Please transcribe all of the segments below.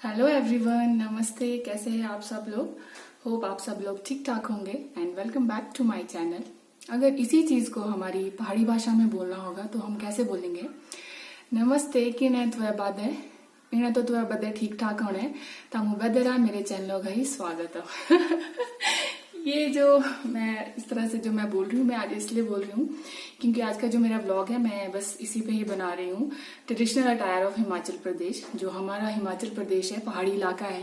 Hello everyone, नमस्ते। कैसे हैं आप सब लोग? होप आप सब लोग ठीक ठाक होंगे and welcome back to my channel. अगर इसी चीज को हमारी पहाड़ी भाषा में बोलना होगा तो हम कैसे बोलेंगे? नमस्ते कि ने तुवे बादे इन्हें तो तुवे बदे ठीक ठाक होने तामु बेदरा मेरे चैनल का ही स्वागत है। ये जो मैं इस तरह से जो मैं बोल रही हूँ, मैं आज इसलिए बोल रही हूँ क्योंकि आज का जो मेरा व्लॉग है मैं बस इसी पे ही बना रही हूँ। Traditional attire of Himachal Pradesh, जो हमारा हिमाचल प्रदेश है, पहाड़ी इलाका है।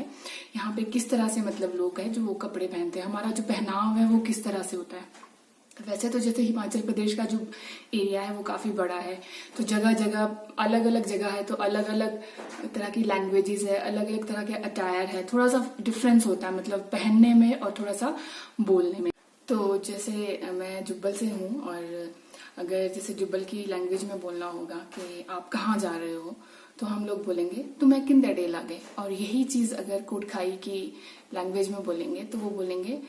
यहाँ पे किस तरह से मतलब लोग हैं जो वो कपड़े पहनते हैं, हमारा जो पहनाव है वो किस तरह से होता है। वैसे तो जैसे हिमाचल प्रदेश का जो एरिया है वो काफी बड़ा है, तो जगह जगह अलग अलग जगह है, तो अलग अलग तरह की लैंग्वेजेस है, अलग अलग तरह के अटायर है, थोड़ा सा डिफरेंस होता है मतलब पहनने में और थोड़ा सा बोलने में। तो जैसे मैं जुब्बल से हूँ और अगर जैसे जुब्बल की लैंग्वेज में बोलना होगा कि आप कहाँ जा रहे हो, तो हम लोग बोलेंगे तुम्हें किंदे डे लागे। और यही चीज अगर कोटखाई की लैंग्वेज में बोलेंगे तो वो बोलेंगे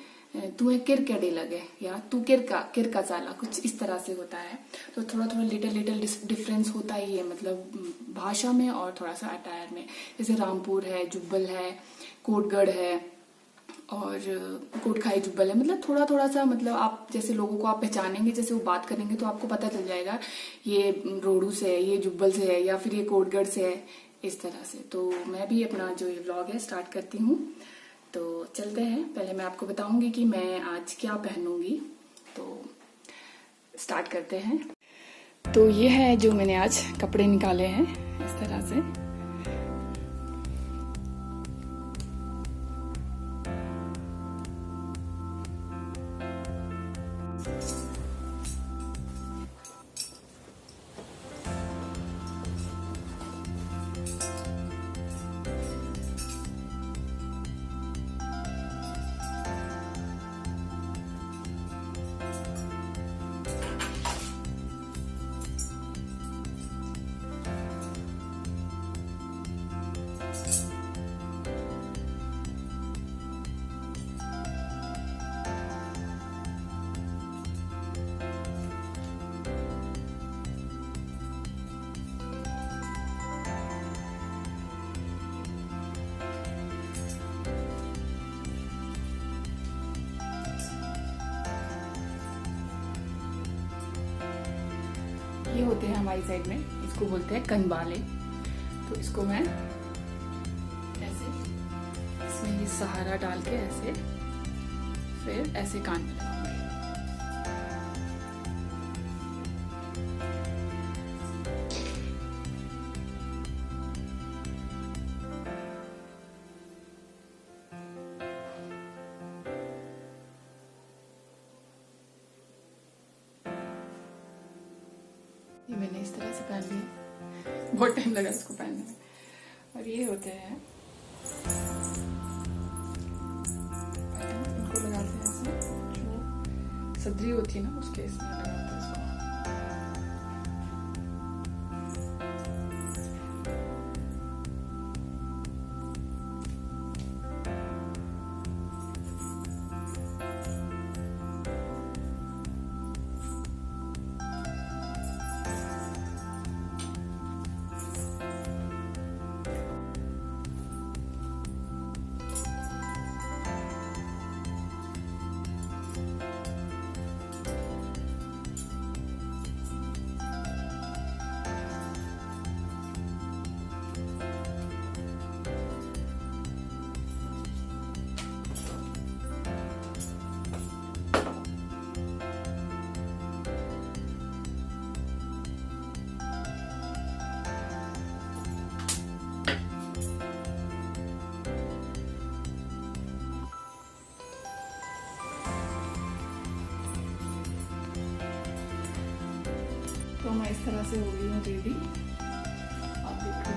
तुम्हें किर क्या डे लगे, या तू किर का चाला, कुछ इस तरह से होता है। तो थोड़ा थोड़ा लिटिल डिफरेंस होता ही है मतलब भाषा में और थोड़ा सा अटायर में। जैसे रामपुर है, जुब्बल है, कोटगढ़ है और कोटखाई जुब्बल है, मतलब थोड़ा थोड़ा सा मतलब आप जैसे लोगों को आप पहचानेंगे, जैसे वो बात करेंगे तो आपको पता चल जाएगा ये रोडू से है, ये जुब्बल से है, या फिर ये कोटगढ़ से है, इस तरह से। तो मैं भी अपना जो ये व्लॉग है स्टार्ट करती हूँ। तो चलते हैं। पहले मैं आपको बताऊंगी कि मैं आज क्या पहनूंगी, तो स्टार्ट करते हैं। तो ये है जो मैंने आज कपड़े निकाले हैं इस तरह से। ये होते हैं हमारी साइड में, इसको बोलते हैं कनबाले। तो इसको मैं ऐसे इसमें ये सहारा डाल के ऐसे फिर ऐसे कान में लगाऊंगी। ये मैंने इस तरह से पहन लिया, बहुत टाइम लगा इसको पहनने में। और ये होते हैं, इनको लगाते हैं ऐसे, जो सदरी होती है ना उसके इसमें लगाते हैं इसको। तो मैं इस तरह से हो गई हूँ रेडी, आप देखो।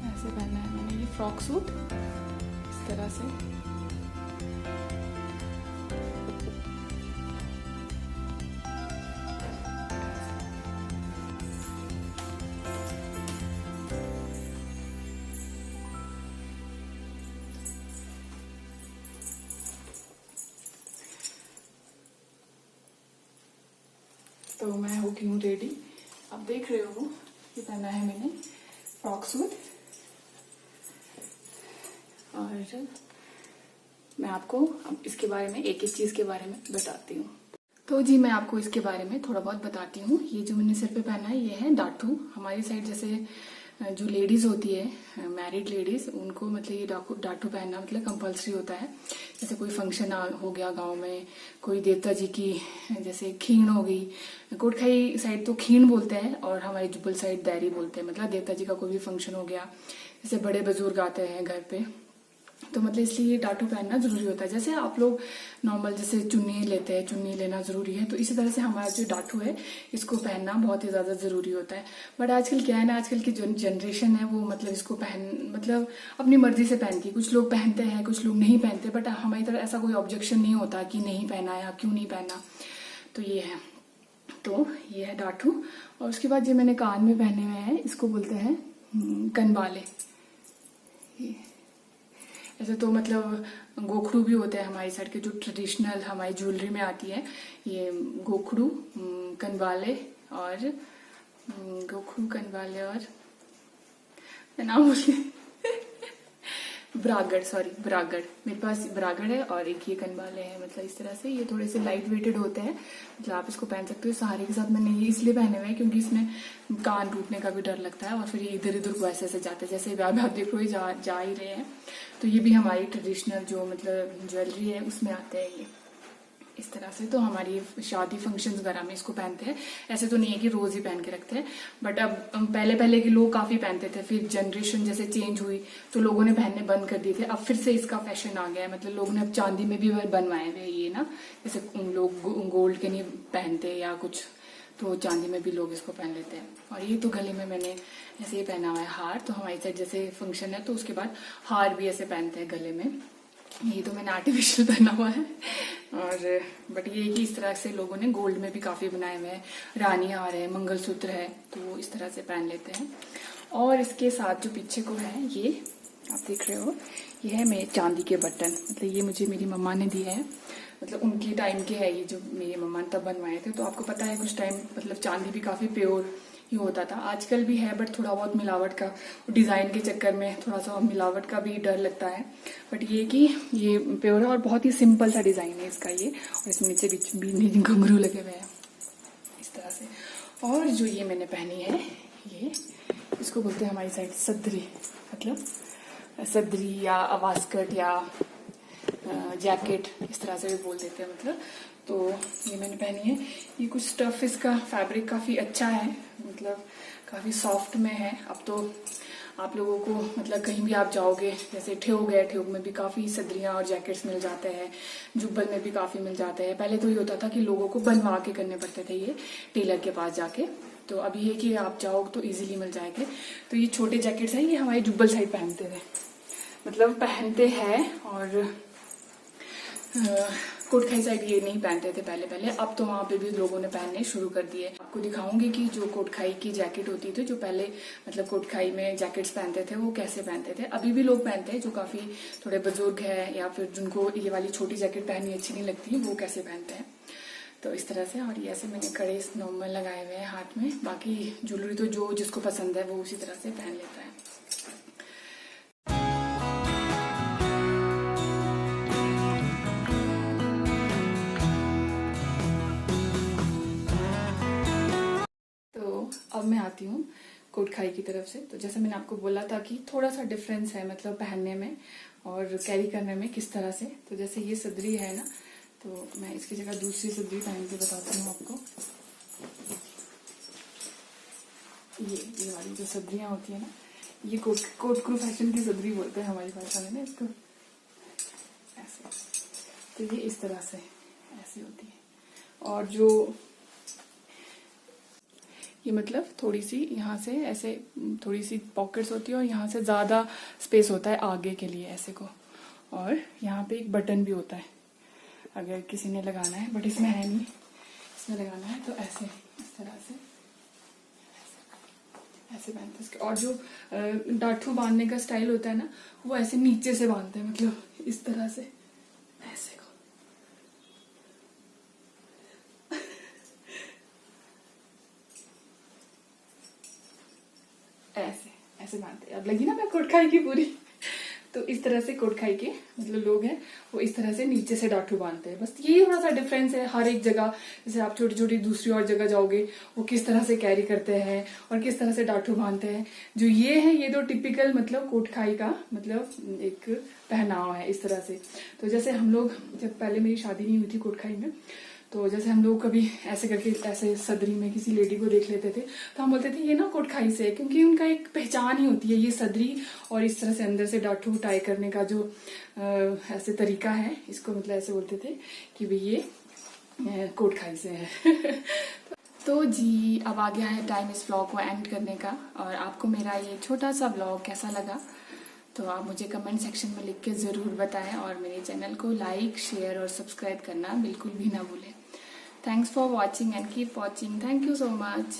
ऐसे पहनना है मैंने ये फ्रॉक सूट इस तरह से। तो मैं हो गई हूँ रेडी। आप देख रहे हो ये पहना है मैंने फ्रॉक सूट। और मैं आपको अब इसके बारे में एक एक चीज के बारे में बताती हूँ। तो जी मैं आपको इसके बारे में थोड़ा बहुत बताती हूँ। ये जो मैंने सिर पे पहना है ये है डाठू। हमारी साइड जैसे जो लेडीज होती है मैरिड लेडीज, उनको मतलब ये डाठू पहनना मतलब कंपलसरी होता है। जैसे कोई फंक्शन हो गया गांव में, कोई देवता जी की जैसे खीण हो गई, कोटखाई साइड तो खीण बोलते हैं और हमारी जुब्बल साइड दैरी बोलते हैं। मतलब देवता जी का कोई भी फंक्शन हो गया, जैसे बड़े बुजुर्ग आते हैं घर पे, तो मतलब इसलिए ये टाटू पहनना जरूरी होता है। जैसे आप लोग नॉर्मल जैसे चुन्नी लेते हैं, चुन्नी लेना जरूरी है, तो इसी तरह से हमारा जो टाटू है इसको पहनना बहुत ही ज्यादा जरूरी होता है। बट आजकल क्या है ना, आजकल की जो जनरेशन है वो मतलब इसको मतलब अपनी मर्जी से पहनती है। कुछ लोग पहनते हैं, कुछ लोग नहीं पहनते, बट हमारी तरफ ऐसा कोई ऑब्जेक्शन नहीं होता कि नहीं पहना या क्यों नहीं पहना। तो ये है, तो ये है टाटू। और उसके बाद जो मैंने कान में पहने हुए हैं इसको बोलते हैं कनबाले। ऐसे तो मतलब गोखरू भी होते हैं हमारी साइड के, जो ट्रेडिशनल हमारी ज्वेलरी में आती है। ये गोखरू, कनवाले और गोखरू, कनवाले और मैं नाम भूल ब्रागड़, सॉरी ब्रागड़। मेरे पास ब्रागड़ है और एक ये कनवाले हैं। मतलब इस तरह से ये थोड़े से लाइट वेटेड होते हैं, मतलब आप इसको पहन सकते हो सहारे के साथ। मैंने ये इसलिए पहने हुए हैं क्योंकि इसमें कान टूटने का भी डर लगता है और फिर ये इधर उधर को ऐसे ऐसे जाते हैं। जैसे आप देख रहे हो जा ही रहे हैं, तो ये भी हमारी ट्रेडिशनल जो मतलब ज्वेलरी है उसमें आते हैं ये इस तरह से। तो हमारी शादी फंक्शंस वगैरह में इसको पहनते हैं। ऐसे तो नहीं है कि रोज ही पहन के रखते हैं, बट अब पहले पहले के लोग काफी पहनते थे, फिर जनरेशन जैसे चेंज हुई तो लोगों ने पहनने बंद कर दिए थे। अब फिर से इसका फैशन आ गया है, मतलब लोगों ने अब चांदी में भी बनवाए हुए ये ना, जैसे लोग गोल्ड के नहीं पहनते या कुछ, तो चांदी में भी लोग इसको पहन लेते हैं। और ये तो गले में मैंने ऐसे ही पहना हुआ है हार। तो हमारी साइड जैसे फंक्शन है तो उसके बाद हार भी ऐसे पहनते हैं गले में। ये तो मैंने आर्टिफिशियल पहना हुआ है। और बट ये कि इस तरह से लोगों ने गोल्ड में भी काफी बनाए हुए हैं, रानी हार है, मंगलसूत्र है, तो इस तरह से पहन लेते हैं। और इसके साथ जो पीछे को है ये आप देख रहे हो, ये है मेरे चांदी के बटन। मतलब ये मुझे मेरी मम्मा ने दिया है, मतलब उनकी टाइम के है ये, जो मेरी मम्मा ने तब बनवाए थे। तो आपको पता है कुछ टाइम मतलब चांदी भी काफी प्योर ही होता था, आजकल भी है बट थोड़ा बहुत मिलावट का, डिजाइन के चक्कर में थोड़ा सा मिलावट का भी डर लगता है। बट ये कि ये प्योर है और बहुत ही सिंपल सा डिजाइन है इसका ये। और इसमें नीचे बीच में घुंघरू लगे हुए हैं इस तरह से। और जो ये मैंने पहनी है ये, इसको बोलते हैं हमारी साइड सदरी, मतलब सदरी या वास्कट या जैकेट इस तरह से भी बोल देते हैं मतलब। तो ये मैंने पहनी है, ये कुछ स्टफ, इसका फैब्रिक काफी अच्छा है, मतलब काफी सॉफ्ट में है। अब तो आप लोगों को मतलब कहीं भी आप जाओगे, जैसे ठेऊ गए, ठेऊ में भी काफी सदरियां और जैकेट्स मिल जाते हैं, जुब्बल में भी काफी मिल जाते हैं। पहले तो ये होता था कि लोगों को बनवा के करने पड़ते थे ये टेलर के पास जाके, तो अभी ये कि आप जाओ तो इजीली मिल जाएंगे। तो ये छोटे जैकेट्स हैं, ये हमारे जुब्बल साइड पहनते थे, मतलब पहनते हैं। और कोटखाई साइड ये नहीं पहनते थे पहले पहले, अब तो वहां पे भी लोगों ने पहनने शुरू कर दिए। आपको दिखाऊंगी कि जो कोटखाई की जैकेट होती थी, जो पहले मतलब कोटखाई में जैकेट्स पहनते थे वो कैसे पहनते थे। अभी भी लोग पहनते हैं जो काफी थोड़े बुजुर्ग है या फिर जिनको ये वाली छोटी जैकेट पहननी अच्छी नहीं लगती, वो कैसे पहनते हैं। तो इस तरह से। और ये ऐसे मैंने कड़े नॉर्मल लगाए हुए हैं हाथ में, बाकी ज्वेलरी तो जो जिसको पसंद है वो उसी तरह से पहन लेता है। अब मैं आती हूँ कोटखाई की तरफ से। तो जैसे मैंने आपको बोला था कि थोड़ा सा डिफरेंस है मतलब पहनने में और कैरी करने में किस तरह से। तो जैसे ये सदरी है ना, तो मैं इसकी जगह दूसरी सदरी पहन के बताती हूँ आपको। ये वाली जो सदरियां होती है ना, ये कोटक्रू फैशन की सदरी बोलते हैं हमारी भाषा में ना इसको, ऐसे। तो ये इस तरह से ऐसे होती है। और जो ये मतलब थोड़ी सी यहाँ से ऐसे थोड़ी सी पॉकेट्स होती है और यहाँ से ज्यादा स्पेस होता है आगे के लिए ऐसे को। और यहाँ पे एक बटन भी होता है अगर किसी ने लगाना है, बट इसमें है नहीं, इसमें लगाना है तो ऐसे इस तरह से ऐसे पहनते हैं। और जो डाठू बांधने का स्टाइल होता है ना, वो ऐसे नीचे से बांधते हैं, मतलब इस तरह से ऐसे को। ऐसे ऐसे बांधते हैं। अब लगी ना मैं कोटखाई की पूरी। तो इस तरह से कोटखाई के मतलब लोग हैं वो इस तरह से नीचे से डाठू बांधते हैं। बस यही थोड़ा सा डिफरेंस है हर एक जगह। जैसे आप छोटी छोटी दूसरी और जगह जाओगे वो किस तरह से कैरी करते हैं और किस तरह से डाठू बांधते हैं। जो ये है ये तो टिपिकल मतलब कोटखाई का मतलब एक पहनाव है इस तरह से। तो जैसे हम लोग जब पहले मेरी शादी नहीं हुई थी कोटखाई में, तो जैसे हम लोग कभी ऐसे करके ऐसे सदरी में किसी लेडी को देख लेते थे तो हम बोलते थे ये ना कोटखाई से है, क्योंकि उनका एक पहचान ही होती है ये सदरी और इस तरह से अंदर से डाठू टाई करने का जो ऐसे तरीका है, इसको मतलब ऐसे बोलते थे कि भाई ये कोटखाई से है। तो जी अब आ गया है टाइम इस व्लॉग को एंड करने का। और आपको मेरा ये छोटा सा व्लॉग कैसा लगा तो आप मुझे कमेंट सेक्शन में लिख के ज़रूर बताएं और मेरे चैनल को लाइक शेयर और सब्सक्राइब करना बिल्कुल भी ना भूलें। Thanks for watching and keep watching. Thank you so much.